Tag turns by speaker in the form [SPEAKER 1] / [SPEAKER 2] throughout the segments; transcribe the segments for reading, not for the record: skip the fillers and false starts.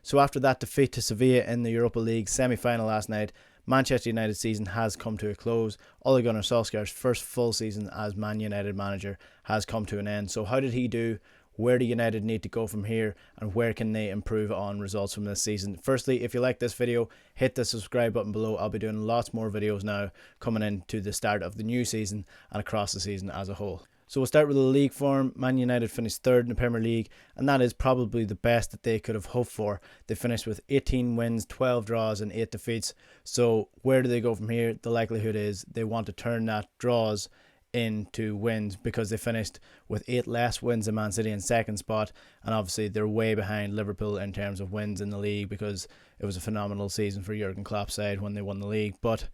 [SPEAKER 1] So after that defeat to Sevilla in the Europa League semi-final last night, Manchester United's season has come to a close. Ole Gunnar Solskjaer's first full season as Man United manager has come to an end. So how did he do? Where do United need to go from here, and where can they improve on results from this season? Firstly, if you like this video, hit the subscribe button below. I'll be doing lots more videos now coming into the start of the new season and across the season as a whole. So we'll start with the league form. Man United finished third in the Premier League, and that is probably the best that they could have hoped for. They finished with 18 wins, 12 draws and 8 defeats. So where do they go from here? The likelihood is they want to turn that draws into wins, because they finished with 8 less wins than Man City in second spot, and obviously they're way behind Liverpool in terms of wins in the league, because it was a phenomenal season for Jurgen Klopp's side when they won the league. But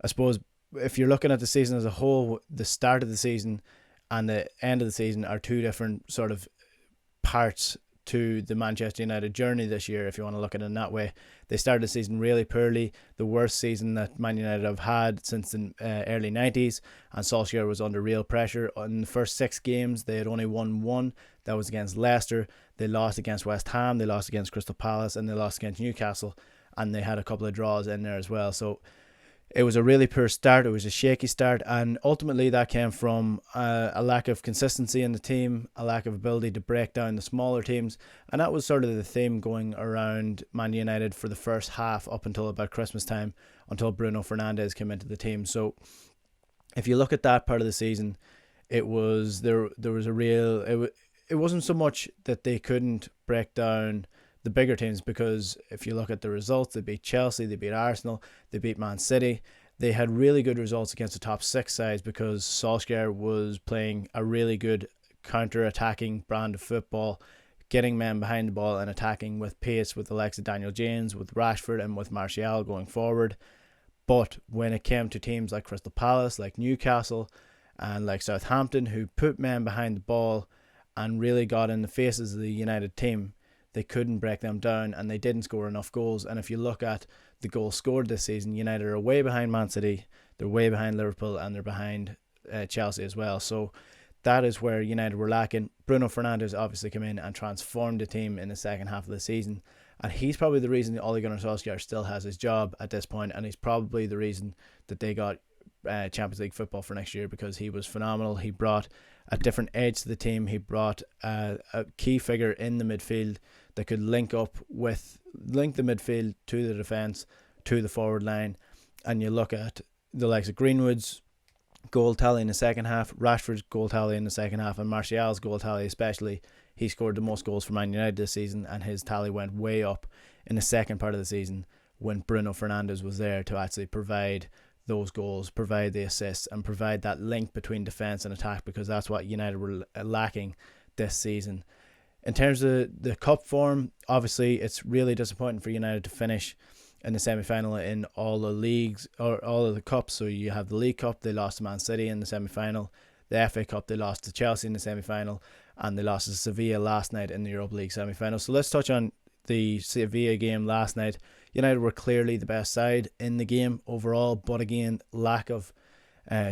[SPEAKER 1] I suppose if you're looking at the season as a whole, the start of the season and the end of the season are two different sort of parts to the Manchester United journey this year, if you want to look at it in that way. They started the season really poorly, the worst season that Man United have had since the early 90s, and Solskjaer was under real pressure. In the first 6 games, they had only won 1. That was against Leicester. They lost against West Ham, they lost against Crystal Palace, and they lost against Newcastle, and they had a couple of draws in there as well. So it was a really poor start. It was a shaky start, and ultimately that came from a lack of consistency in the team, a lack of ability to break down the smaller teams, and that was sort of the theme going around Man United for the first half up until about Christmas time, until Bruno Fernandes came into the team. So if you look at that part of the season, it was there was a real it wasn't so much that they couldn't break down the bigger teams, because if you look at the results, they beat Chelsea, they beat Arsenal, they beat Man City. They had really good results against the top 6 sides, because Solskjaer was playing a really good counter-attacking brand of football, getting men behind the ball and attacking with pace, with the likes of Daniel James, with Rashford and with Martial going forward. But when it came to teams like Crystal Palace, like Newcastle and like Southampton, who put men behind the ball and really got in the faces of the United team, they couldn't break them down, and they didn't score enough goals. And if you look at the goals scored this season, United are way behind Man City, they're way behind Liverpool, and they're behind Chelsea as well. So that is where United were lacking. Bruno Fernandes obviously came in and transformed the team in the second half of the season, and he's probably the reason Ole Gunnar Solskjaer still has his job at this point, and he's probably the reason that they got Champions League football for next year, because he was phenomenal. He brought a different edge to the team. He brought a key figure in the midfield that could link the midfield to the defence, to the forward line. And you look at the likes of Greenwood's goal tally in the second half, Rashford's goal tally in the second half, and Martial's goal tally especially. He scored the most goals for Man United this season, and his tally went way up in the second part of the season when Bruno Fernandes was there to actually provide those goals, provide the assists, and provide that link between defence and attack, because that's what United were lacking this season. In terms of the cup form, obviously it's really disappointing for United to finish in the semi-final in all the leagues, or all of the cups. So you have the League Cup, they lost to Man City in the semi-final. The FA Cup, they lost to Chelsea in the semi-final, and they lost to Sevilla last night in the Europa League semi-final. So let's touch on the Sevilla game last night. United were clearly the best side in the game overall, but again, lack of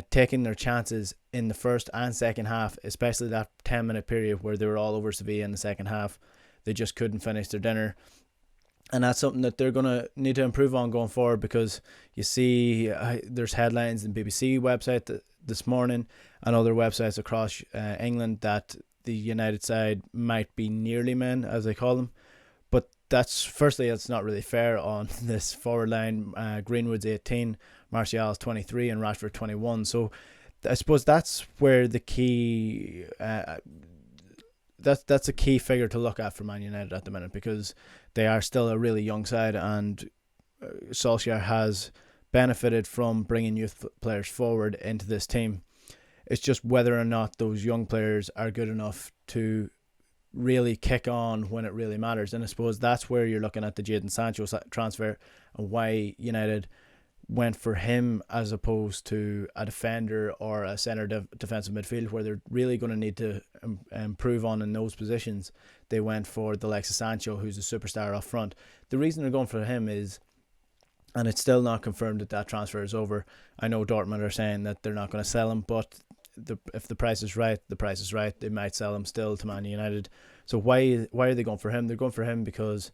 [SPEAKER 1] taking their chances in the first and second half, especially that 10-minute period where they were all over Sevilla in the second half. They just couldn't finish their dinner, and that's something that they're going to need to improve on going forward, because you see there's headlines in BBC website this morning and other websites across England that the United side might be nearly men, as they call them. But it's not really fair on this forward line. Greenwood's 18, Martial's 23, and Rashford 21. So I suppose that's where the key that's a key figure to look at for Man United at the minute, because they are still a really young side, and Solskjaer has benefited from bringing youth players forward into this team. It's just whether or not those young players are good enough to really kick on when it really matters. And I suppose that's where you're looking at the Jadon Sancho transfer, and why United went for him as opposed to a defender or a centre defensive midfield, where they're really going to need to improve on in those positions. They went for the likes of Sancho, who's a superstar up front. The reason they're going for him is, and it's still not confirmed that transfer is over. I know Dortmund are saying that they're not going to sell him, but if the price is right, the price is right. They might sell him still to Man United. So why are they going for him? They're going for him because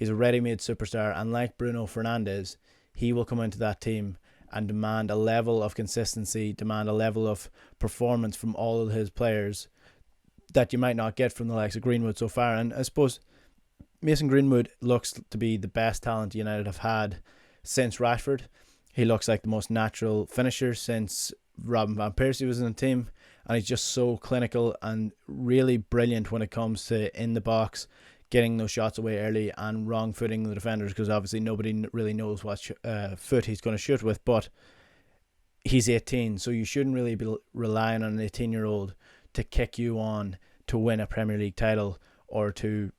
[SPEAKER 1] He's a ready-made superstar, and like Bruno Fernandes, he will come into that team and demand a level of consistency, demand a level of performance from all of his players that you might not get from the likes of Greenwood so far. And I suppose Mason Greenwood looks to be the best talent United have had since Rashford. He looks like the most natural finisher since Robin Van Persie was in the team, and he's just so clinical and really brilliant when it comes to in the box, getting those shots away early and wrong footing the defenders, because obviously nobody really knows what foot he's going to shoot with. But he's 18, so you shouldn't really be relying on an 18-year-old to kick you on to win a Premier League title or to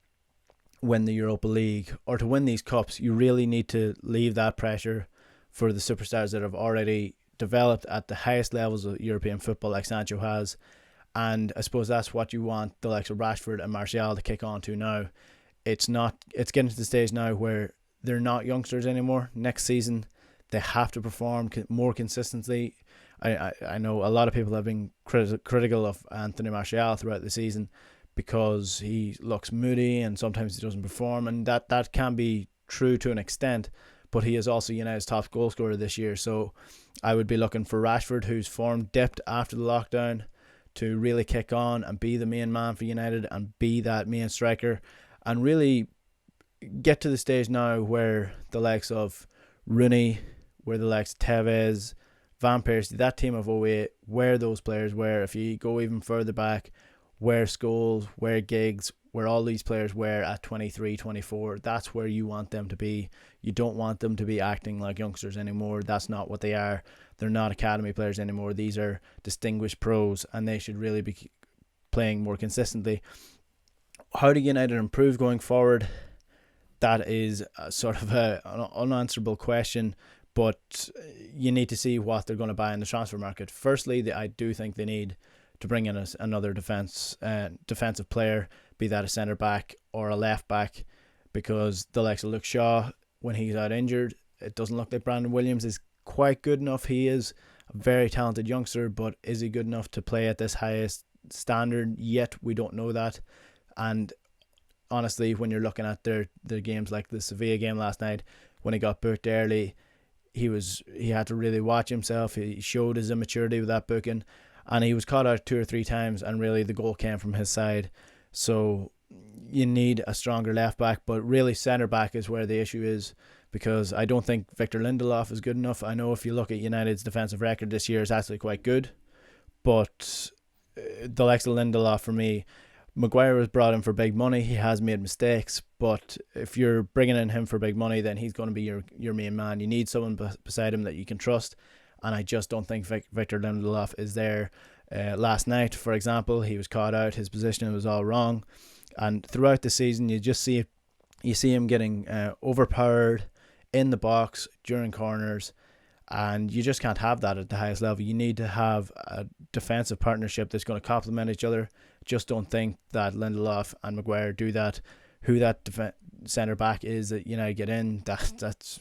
[SPEAKER 1] win the Europa League or to win these cups. You really need to leave that pressure for the superstars that have already developed at the highest levels of European football, like Sancho has. And I suppose that's what you want the likes of Rashford and Martial to kick on to now. It's getting to the stage now where they're not youngsters anymore. Next season, they have to perform more consistently. I know a lot of people have been critical of Anthony Martial throughout the season because he looks moody and sometimes he doesn't perform, and that can be true to an extent, but he is also United's top goal scorer this year. So I would be looking for Rashford, whose form dipped after the lockdown, to really kick on and be the main man for United and be that main striker and really get to the stage now where the likes of Rooney, where the likes of Tevez, Van Persie, that team of 08, where those players were. If you go even further back, where Scholes, where Giggs, where all these players were at 23, 24, that's where you want them to be. You don't want them to be acting like youngsters anymore. That's not what they are. They're not academy players anymore. These are distinguished pros, and they should really be playing more consistently. How do United improve going forward? That is sort of an unanswerable question, but you need to see what they're going to buy in the transfer market. Firstly, I do think they need to bring in another defensive player, be that a centre back or a left back, because the likes of Luke Shaw, when he's out injured, it doesn't look like Brandon Williams is quite good enough. He is a very talented youngster, but is he good enough to play at this highest standard yet? We don't know that. And honestly, when you're looking at their games like the Sevilla game last night, when he got booked early, he had to really watch himself. He showed his immaturity with that booking, and he was caught out 2 or 3 times, and really the goal came from his side. So you need a stronger left back, but really centre back is where the issue is, because I don't think Victor Lindelof is good enough. I know if you look at United's defensive record this year, it's actually quite good, but the likes of Lindelof, for me, Maguire was brought in for big money. He has made mistakes, but if you're bringing in him for big money, then he's going to be your main man. You need someone beside him that you can trust, and I just don't think Victor Lindelof is there. Last night, for example, he was caught out. His position was all wrong, and throughout the season, you see him getting overpowered in the box during corners, and you just can't have that at the highest level. You need to have a defensive partnership that's going to complement each other. Just don't think that Lindelof and Maguire do that. Who that centre back is that United get in,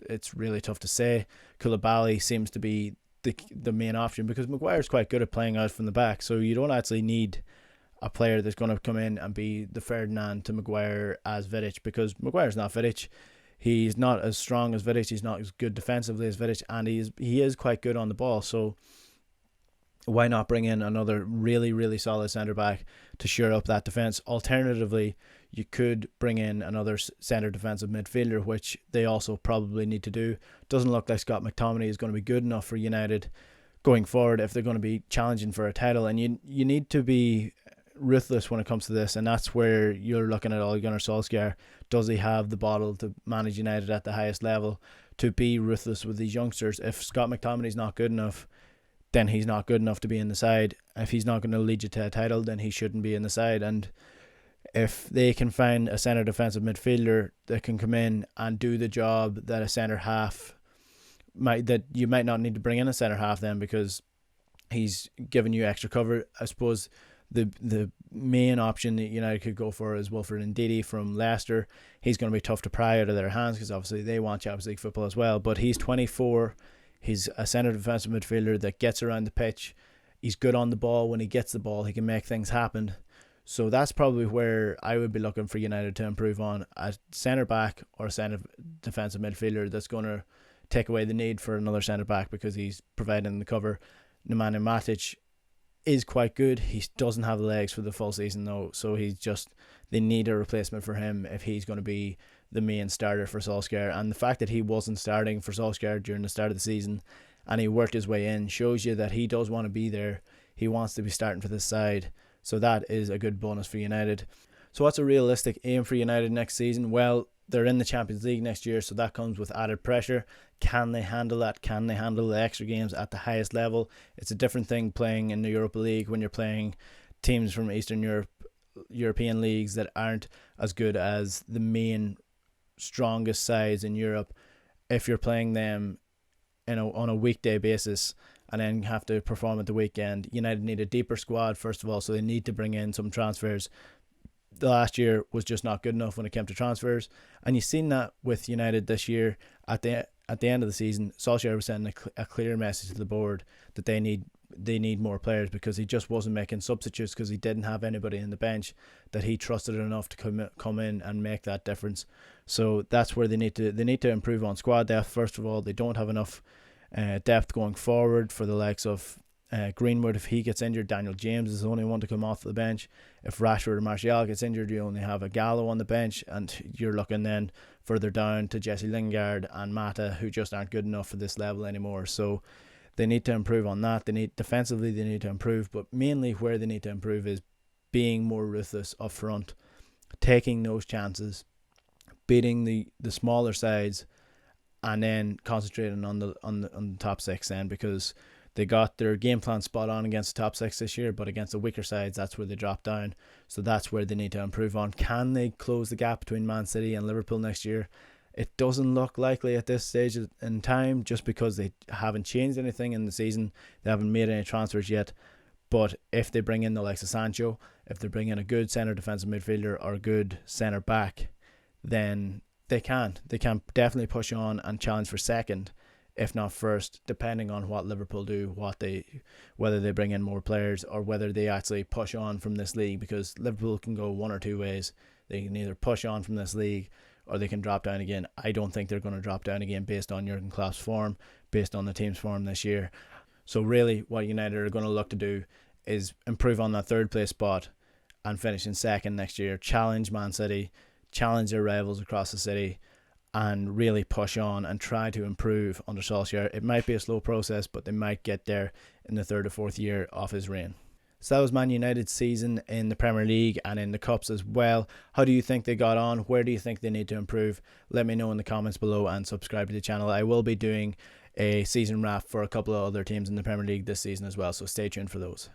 [SPEAKER 1] it's really tough to say. Koulibaly seems to be the main option, because Maguire's quite good at playing out from the back, so you don't actually need a player that's going to come in and be the Ferdinand to Maguire as Vidic, because Maguire's not Vidic. He's not as strong as Vidic. He's not as good defensively as Vidic, and he is quite good on the ball. So why not bring in another really, really solid centre back to shore up that defence? Alternatively, you could bring in another centre defensive midfielder, which they also probably need to do. Doesn't look like Scott McTominay is going to be good enough for United going forward if they're going to be challenging for a title, and you need to be ruthless when it comes to this, and that's where you're looking at Ole Gunnar Solskjaer. Does he have the bottle to manage United at the highest level, to be ruthless with these youngsters? If Scott McTominay's not good enough, then he's not good enough to be in the side. If he's not going to lead you to a title, then he shouldn't be in the side. And if they can find a centre defensive midfielder that can come in and do the job that a centre half that you might not need to bring in a centre half then, because he's giving you extra cover. I suppose the main option that United could go for is Wilfred Ndidi from Leicester. He's going to be tough to pry out of their hands, because obviously they want Champions League football as well. But he's 24. He's a centre defensive midfielder that gets around the pitch. He's good on the ball. When he gets the ball, he can make things happen. So that's probably where I would be looking for United to improve on, a centre back or a centre defensive midfielder that's going to take away the need for another centre back because he's providing the cover. Nemanja Matic is quite good. He doesn't have the legs for the full season though, so they need a replacement for him if he's going to be the main starter for Solskjaer. And the fact that he wasn't starting for Solskjaer during the start of the season and he worked his way in shows you that he does want to be there. He wants to be starting for this side, so that is a good bonus for United. So what's a realistic aim for United next season? Well, they're in the Champions League next year, so that comes with added pressure. Can they handle that? Can they handle the extra games at the highest level? It's a different thing playing in the Europa League when you're playing teams from Eastern Europe, European leagues that aren't as good as the main strongest sides in Europe. If you're playing them on a weekday basis and then have to perform at the weekend, United need a deeper squad first of all, so they need to bring in some transfers. The last year was just not good enough when it came to transfers, and you've seen that with United this year. At the end of the season, Solskjaer was sending a clear message to the board that they need more players, because he just wasn't making substitutes because he didn't have anybody in the bench that he trusted enough to come in and make that difference. So that's where they need to improve on squad depth. First of all, they don't have enough depth going forward for the likes of Greenwood. If he gets injured, Daniel James is the only one to come off the bench. If Rashford or Martial gets injured, you only have a Gallo on the bench, and you're looking then further down to Jesse Lingard and Mata, who just aren't good enough for this level anymore. So they need to improve on that. They need to improve, but mainly where they need to improve is being more ruthless up front, taking those chances, beating the smaller sides, and then concentrating on the top six then, because they got their game plan spot on against the top six this year, but against the weaker sides, that's where they drop down. So that's where they need to improve on. Can they close the gap between Man City and Liverpool next year? It doesn't look likely at this stage in time, just because they haven't changed anything in the season. They haven't made any transfers yet. But if they bring in the likes of Sancho, if they bring in a good centre defensive midfielder or a good centre back, then they can definitely push on and challenge for second, if not first, depending on what Liverpool do, whether they bring in more players or whether they actually push on from this league, because Liverpool can go one or two ways. They can either push on from this league or they can drop down again. I don't think they're going to drop down again based on Jurgen Klopp's form, based on the team's form this year. So really what United are going to look to do is improve on that third place spot and finish in second next year, challenge Man City, challenge their rivals across the city, and really push on and try to improve under Solskjaer. It might be a slow process, but they might get there in the third or fourth year of his reign. So that was Man United's season in the Premier League and in the Cups as well. How do you think they got on? Where do you think they need to improve? Let me know in the comments below and subscribe to the channel. I will be doing a season wrap for a couple of other teams in the Premier League this season as well, so stay tuned for those.